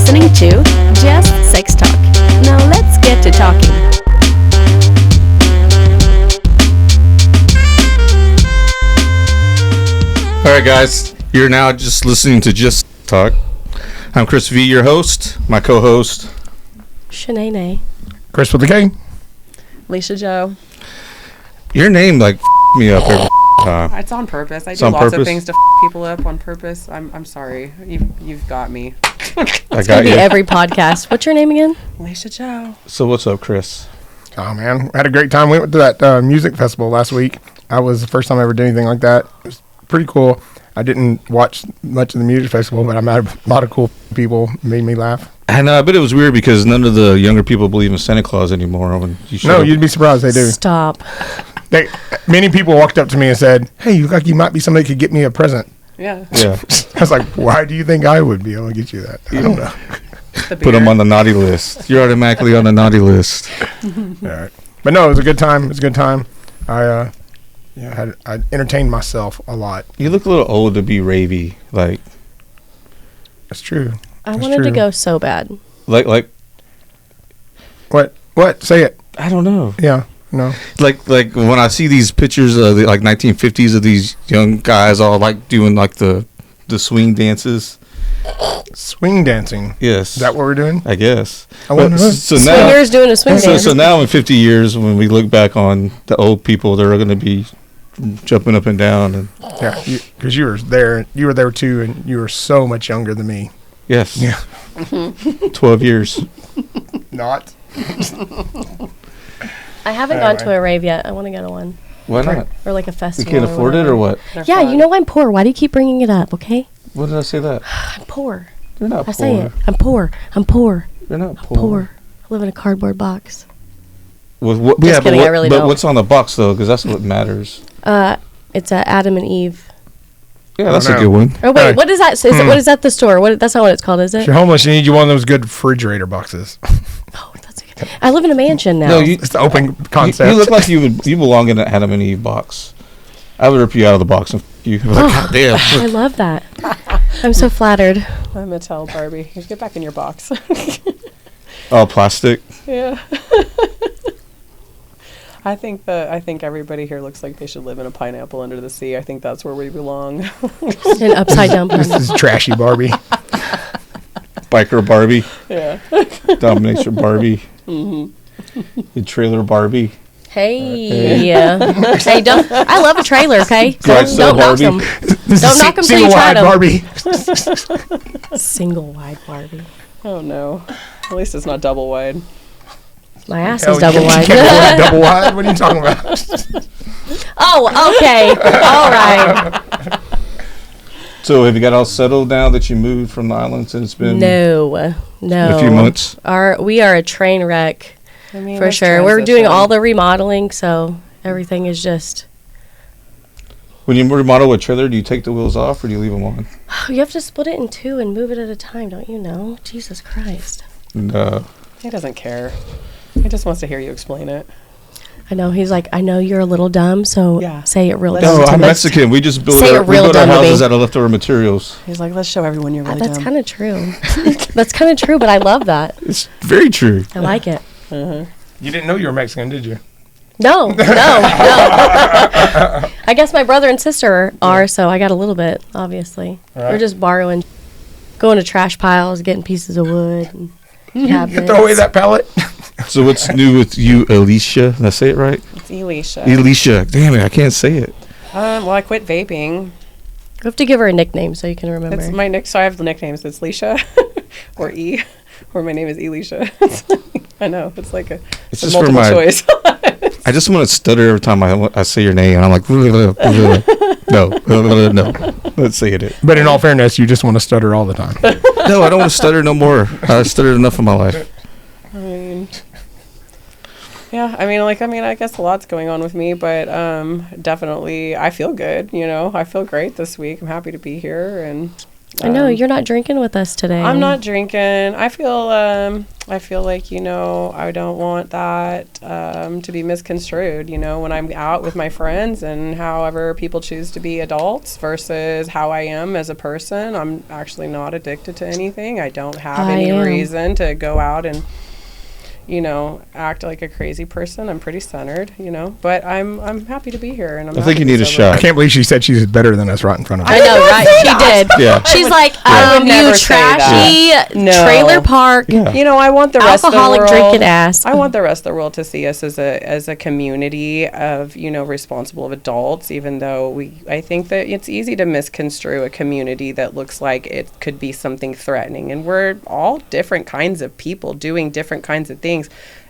listening to Just Sex Talk. Now let's get to talking. Alright guys, you're now just listening to Just Talk. I'm Kris V, your host. My co-host, Chanay. Kris with the K. Lysha Jo. Your name like me up every time. It's on purpose. I It's do on lots purpose? of things to people up on purpose. I'm sorry. You've got me. I It's got gonna be you. every podcast. What's your name again? Lysha Jo. So what's up, Kris? Oh, man. I had a great time. We went to that music festival last week. I was the first time I ever did anything like that. It was pretty cool. I didn't watch much of the music festival, but I met a lot of cool people. Made me laugh. And I bet it was weird because none of the younger people believe in Santa Claus anymore. When you showed No, up. you'd be surprised they do. Stop. Many people walked up to me and said, "Hey, you look like you might be somebody who could get me a present." Yeah. Yeah, I was like, "Why do you think I would be able to get you that?" I don't know. The put them beer. on the naughty list. You're automatically on the naughty list. All right. But no, it was a good time. It was a good time. I entertained myself a lot. You look a little old to be ravey. Like That's true. I That's wanted to true. go so bad. What? Say it. I don't know. Yeah. No. Like when I see these pictures of the, like 1950s of these young guys all like doing like the swing dances. Swing dancing. Yes. Is that what we're doing? I guess. I wonder. So Swingers doing a swing dance. so now in 50 years when we look back on the old people, they're going to be jumping up and down and Yeah, because you were there. You were there too, and you were so much younger than me. yes. Yeah. 12 years. Not. I haven't gone to a rave yet. I want to go to one. Why not? Or like a You festival. can't afford it or what? They're Yeah, fun. you know I'm poor. Why do you keep bringing it up, okay? What did I say that? I'm poor. You're not I poor. say it. I'm poor. I'm poor. You're not I'm poor. poor. I live in a cardboard box. With what, Just yeah, kidding, but, I really but don't. what's on the box though? Because that's what matters. It's Adam and Eve. Yeah, that's no. a good one. Oh wait, Right. what is that? Is it, what is that? The store? What? That's not what it's called, is If it? you're homeless, you need you one of those good refrigerator boxes. Oh, that's a good. I live in a mansion now. No, you It's the open concept. you look like you belong in an Adam and Eve box. I would rip you out of the box and you. Like, God damn. I love that. I'm so flattered. I'm a tell Barbie. You get back in your box. Oh, plastic. Yeah. I think everybody here looks like they should live in a pineapple under the sea. I think that's where we belong. An upside down This pun. is trashy Barbie. Biker Barbie. Yeah. Domination Barbie. The trailer Barbie. Hey, yeah. Hey, don't. I love a trailer. Okay, Right, so don't knock Barbie. them. This Don't is knock 'em till you try single-wide 'em. Barbie. Single wide Barbie. Oh no. At least it's not double wide. My ass Hell, is double you wide. can't afford a double wide. What are you talking about? Oh, okay. All right. So have you got all settled now that you moved from the islands and it's been No. a few months? We are a train wreck I mean, for let's sure. We're doing transition. all the remodeling, so everything is just. When you remodel a trailer, do you take the wheels off or do you leave them on? You have to split it in two and move it at a time, don't you know? Jesus Christ. No. He doesn't care. He just wants to hear you explain it. I know. He's like, I know you're a little dumb, so Yeah. say it real Let's- dumb. No, to I'm me. Mexican. We just build Say it our, we real build our dumb to me. houses out of leftover materials. He's like, let's show everyone you're really That's dumb. kind of true. That's kind of true, but I love that. It's very true. I like it. Uh-huh. You didn't know you were Mexican, did you? No. I guess my brother and sister are, so I got a little bit, obviously. Right. We're just borrowing, going to trash piles, getting pieces of wood and cabinets. Throw away that pallet. So what's new with you, Alicia? Did I say it right? It's Elisha. Alicia. Damn it, I can't say it. Well, I quit vaping. You have to give her a nickname so you can remember. It's my nick. So I have the nicknames. It's Lysha, or E, or my name is Elisha. I know it's like a, It's a just for multiple my. choice. I just want to stutter every time I say your name, and I'm like, no, let's say it. But in all fairness, you just want to stutter all the time. No, I don't want to stutter no more. I stuttered enough in my life. I mean, yeah. I guess a lot's going on with me, but definitely I feel good. You know, I feel great this week. I'm happy to be here, and I know you're not drinking with us today. I'm not drinking. I feel like, I don't want that to be misconstrued, when I'm out with my friends and however people choose to be adults versus how I am as a person. I'm actually not addicted to anything. I don't have any reason to go out and act like a crazy person. I'm pretty centered, but I'm happy to be here. And I think you need a shot. I can't believe she said she's better than us right in front of us. I know, right? She did. Yeah. She's like, I would never you say that. trashy No. trailer park, I want the rest of the alcoholic world. drinking ass. I want the rest of the world to see us as a community of, responsible adults, even though I think that it's easy to misconstrue a community that looks like it could be something threatening. And we're all different kinds of people doing different kinds of things.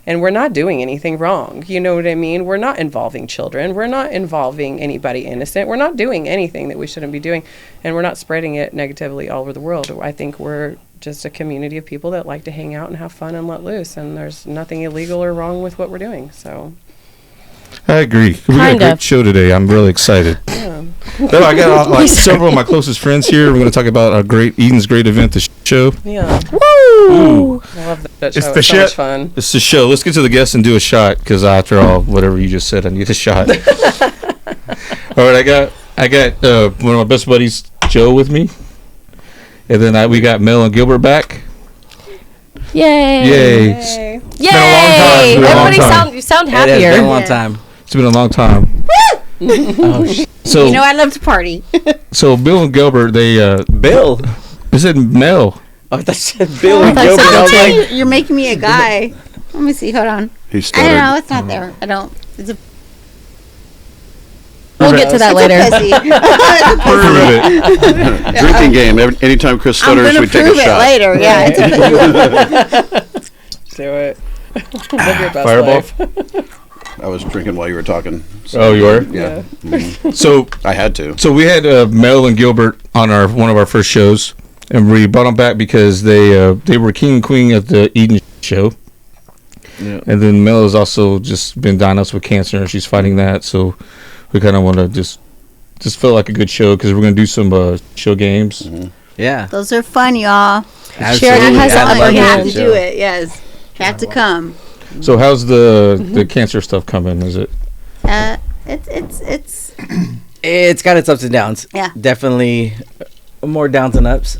And we're not doing anything wrong. You know what I mean? We're not involving children. We're not involving anybody innocent. We're not doing anything that we shouldn't be doing. And we're not spreading it negatively all over the world. I think we're just a community of people that like to hang out and have fun and let loose. And there's nothing illegal or wrong with what we're doing. So I agree. We got a great show today. I'm really excited. Yeah. So I got several of my closest friends here. We're going to talk about Eden's great event, the show. Yeah. Woo! I love that show. It's the so shit. much fun. It's the show. Let's get to the guests and do a shot, because after all, whatever you just said, I need a shot. All right, I got one of my best buddies, Joe, with me, and then we got Mel and Gilbert back. Yay! Yay! Hey. Yay! Everybody You sound It has happier. been a long time. It's been a long time. Oh, shit. So I love to party. so Bill and Gilbert, they Bill. I said Mel. Oh, that's Bill and I Gilbert. thought I was so like, You're making me a guy. Let me see. Hold on. He I stuttered. don't know. It's not there. I don't. It's a We'll get to that later. Prove it. Drinking game. Anytime Kris I'm stutters, gonna we take a prove it shot. later. Yeah. It's a Do it. Live your best Fireball? life. I was drinking while you were talking. Oh, you were? Yeah. So I had to. So we had Mel and Gilbert on one of our first shows, and we brought them back because they were king and queen at the Eden show. Yeah. And then Mel has also just been diagnosed with cancer, and she's fighting that. So we kind of want to just feel like a good show, because we're going to do some show games. Mm-hmm. yeah. Those are fun, y'all. Sharon has I the love upper You have hand. to do it. Yes. You have to come. So how's the cancer stuff coming? Is it? It's It's got its ups and downs. Yeah. Definitely more downs than ups.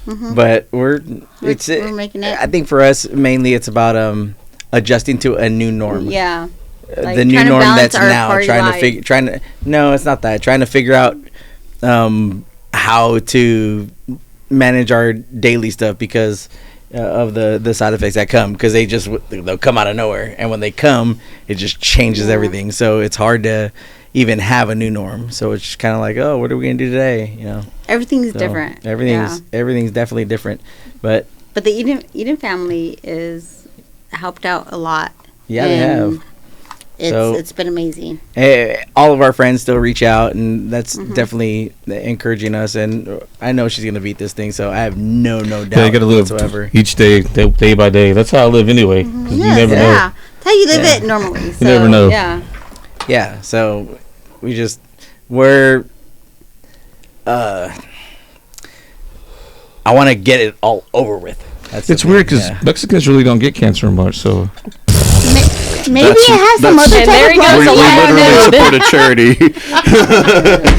But we're making it. I think for us mainly it's about adjusting to a new norm. Yeah. Like The new trying to norm balance that's our now party life. no, it's not that. Trying to figure out how to manage our daily stuff because of the side effects that come, because they'll come out of nowhere, and when they come it just changes everything. So it's hard to even have a new norm. So it's kind of like, oh, what are we gonna do today? Everything's So different. everything's definitely different. But But the Eden family is helped out a lot. yeah, they And have. It's been amazing. All of our friends still reach out, and that's Mm-hmm. definitely encouraging us. And I know she's gonna beat this thing, so I have no doubt Yeah, you got to live whatsoever. each day by day. That's how I live anyway. 'Cause you never know. That's how you live Yeah. it normally. So, never know. Yeah. Yeah, so we're I want to get it all over with. That's the It's thing, weird because yeah. Mexicans really don't get cancer much. So Maybe it has some other And there type he of goes. We So yeah, literally no. support a charity.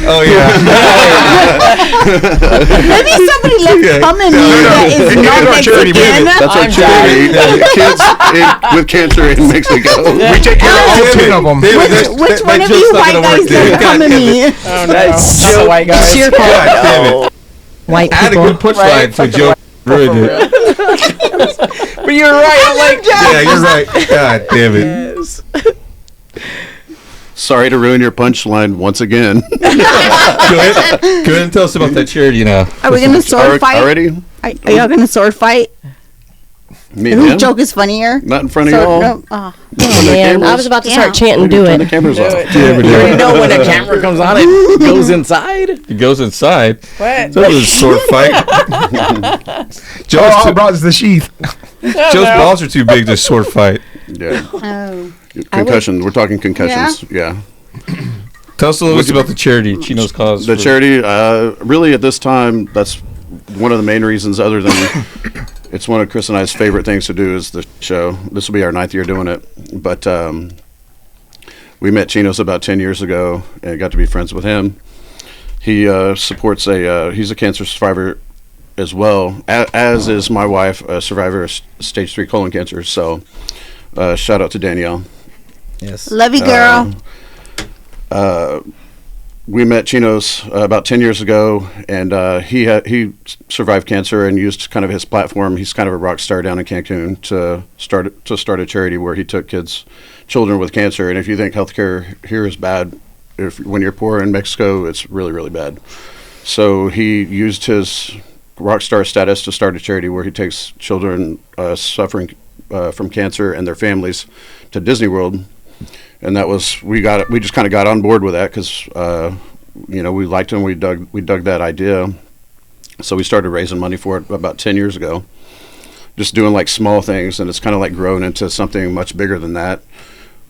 oh yeah. Maybe somebody left Yeah. come in me that is It's not our charity Mexican. movement. That's our charity. Kids with cancer in Mexico. We take care of all 10 of them. Which one of you white guys left come in me? Oh, no. That's Not the white guys. It's your God fault, damn it. white I had a people. good punchline for Joe. Really did. But you're right. I'm like, Yeah, you're right. God damn it. Sorry to ruin your punchline once again. Go ahead and tell us about that charity now. Are we going to sword fight? Already? Are y'all going to sword fight? Me And and whose him? joke is funnier? Not in front of So, you. no, oh. Oh, man, I was about to start chanting, do Turn the it. cameras Do off. it. Yeah, we you already do. know when a camera comes on, it goes inside. He goes inside. What? So it was a sword fight. All I brought is the sheath. Joe's balls are too big to sword fight. Yeah. Oh. Concussion. We're talking concussions. Yeah. Tell us a little bit about the charity, Chino's Cause. The charity, really at this time, that's one of the main reasons, other than it's one of Kris and I's favorite things to do, is the show. This will be our 9th year doing it. But we met Chinos about 10 years ago and got to be friends with him. He supports he's a cancer survivor as well, as is my wife, a survivor of stage 3 colon cancer. So shout out to Danielle. Yes. Love you, girl. We met Chinos about 10 years ago, and he survived cancer and used kind of his platform. He's kind of a rock star down in Cancun to start a charity where he took children with cancer. And if you think healthcare here is bad, when you're poor in Mexico, it's really, really bad. So he used his rock star status to start a charity where he takes children suffering from cancer and their families to Disney World. And that was, we just kind of got on board with that because we liked him. We dug that idea. So we started raising money for it about 10 years ago, just doing like small things, and it's kind of like grown into something much bigger than that.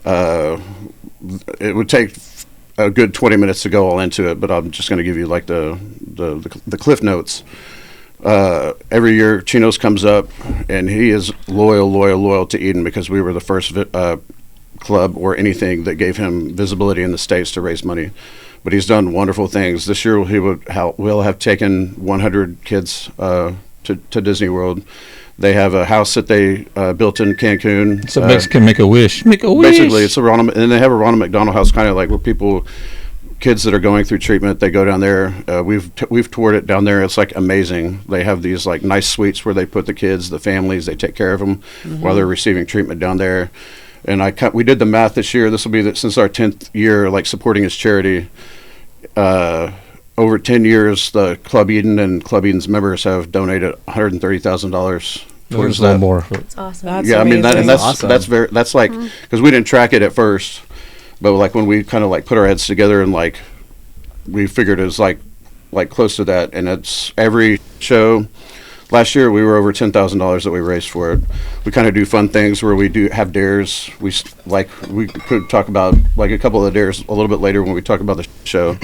It would take a good 20 minutes to go all into it, but I'm just going to give you like the cliff notes. Every year Chinos comes up, and he is loyal to Eden because we were the first club or anything that gave him visibility in the States to raise money. But he's done wonderful things. This year we'll have taken 100 kids to Disney World. They have a house that they built in Cancun. So Mexican make a wish. Make a wish. Basically, it's a Ronald, and they have a Ronald McDonald House, kind of like where kids that are going through treatment, they go down there. We've toured it down there. It's like amazing. They have these like nice suites where they put the kids, the families. They take care of them while they're receiving treatment down there. And we did the math this year. This will be since our 10th year, like supporting his charity. Over 10 years, the Club Eden and Club Eden's members have donated $130,000 towards that. More. It's awesome. That's Yeah, I mean amazing. that's awesome. that's like, because we didn't track it at first, but like when we kind of like put our heads together and like we figured it was like close to that, and it's every show. Last year we were over $10,000 that we raised for it. We kind of do fun things where we do have dares. We could talk about like a couple of the dares a little bit later when we talk about the show.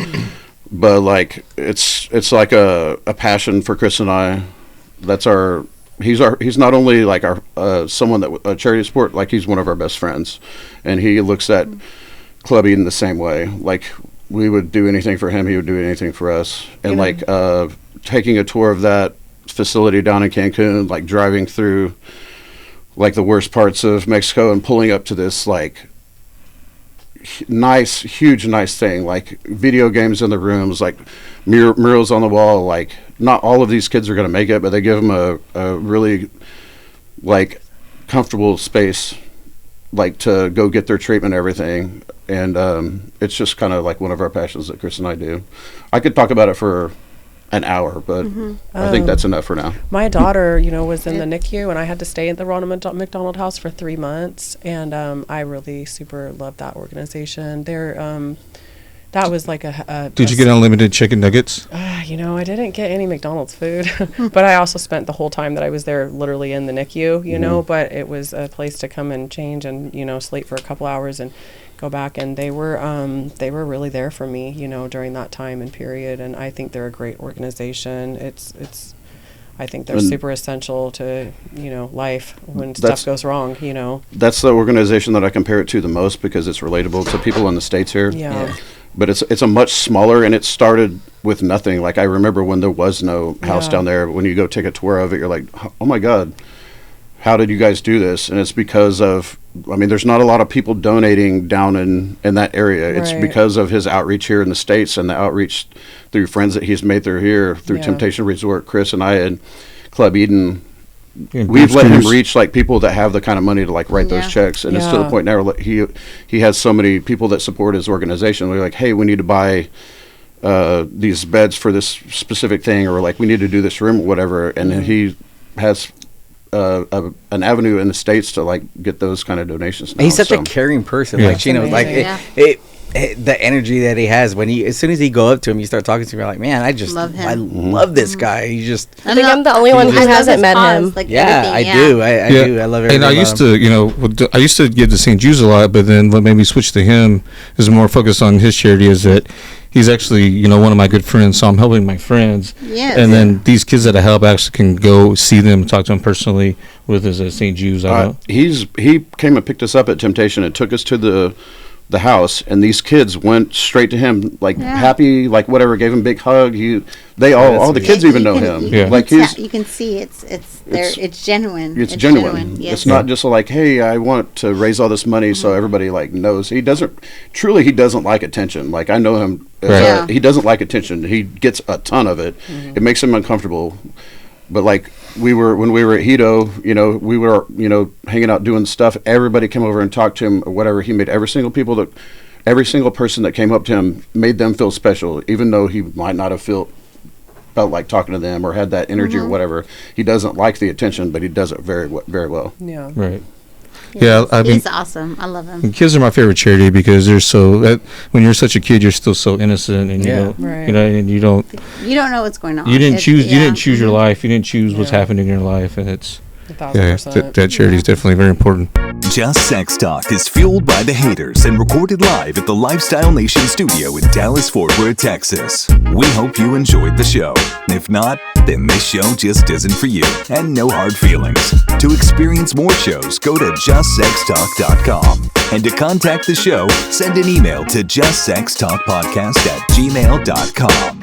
But like it's like a passion for Kris and I. He's not only like our someone that a charity support, like he's one of our best friends, and he looks at Club Eden the same way. Like we would do anything for him, he would do anything for us. And like taking a tour of that facility down in Cancun, like driving through like the worst parts of Mexico and pulling up to this like huge thing, like video games in the rooms, like murals on the wall. Like not all of these kids are going to make it, but they give them a really like comfortable space, like to go get their treatment and everything. And it's just kind of like one of our passions that Kris and I do. I could talk about it for an hour, but I think that's enough for now. My daughter, was in the NICU, and I had to stay at the Ronald McDonald House for 3 months, and I really super loved that organization. That was like Did you get unlimited chicken nuggets? I didn't get any McDonald's food, but I also spent the whole time that I was there literally in the NICU, but it was a place to come and change and, sleep for a couple hours and go back. And they were really there for me, during that time and period. And I think they're a great organization. I think they're super essential to, life when stuff goes wrong, That's the organization that I compare it to the most because it's relatable to people in the States here. Yeah. But it's a much smaller, and it started with nothing. Like I remember when there was no house down there. When you go take a tour of it, you're like, oh my God, how did you guys do this? And it's because of, there's not a lot of people donating down in that area. It's because of his outreach here in the States and the outreach through friends that he's made through here, through Temptation Resort. Kris and I and Club Eden, we've let him reach like people that have the kind of money to like write those checks. And it's to the point now where he has so many people that support his organization. We're like, hey, we need to buy these beds for this specific thing, or like we need to do this room or whatever. And then he has an avenue in the States to like get those kind of donations now. He's such a caring person. Like, Amazing. like the energy that he has when as soon as he go up to him, you start talking to him, you're like, man, I just Love him. I love this guy. He just I think I'm the only one who I love hasn't his met pause, him. like yeah, everything, I yeah. do. I do. I love everything. And I about used him. to, I used to give to St. Jude's a lot, but then what made me switch to him is more focused on his charity is that he's actually, one of my good friends, so I'm helping my friends. Yes. And then these kids that I help actually can go see them and talk to them personally with us at St. Jude's. He came and picked us up at Temptation and took us to the house, and these kids went straight to him, like happy, like whatever, gave him a big hug. All the kids even know him. Yeah. Like You can see it's genuine. It's genuine. Yes. It's not just like, hey, I want to raise all this money so everybody like knows. He doesn't like attention. Like I know him. He doesn't like attention. He gets a ton of it. It makes him uncomfortable. But like when we were at Hito, we were hanging out doing stuff. Everybody came over and talked to him or whatever. He made every single person that came up to him made them feel special, even though he might not have felt like talking to them or had that energy or whatever. He doesn't like the attention, but he does it very well. Yeah. Right. Yes. Yeah, I mean, He's awesome. I love him. kids are my favorite charity because they're when you're such a kid, you're still so innocent, and and you don't know what's going on. You didn't choose your life. You didn't choose what's happening in your life, and it's 1,000%. that charity is definitely very important. Just Sex Talk is fueled by the haters and recorded live at the Lifestyle Nation studio in Dallas-Fort Worth, Texas. We hope you enjoyed the show. If not, then this show just isn't for you, and no hard feelings. To experience more shows, go to JustSexTalk.com. And to contact the show, send an email to JustSexTalkPodcast@gmail.com.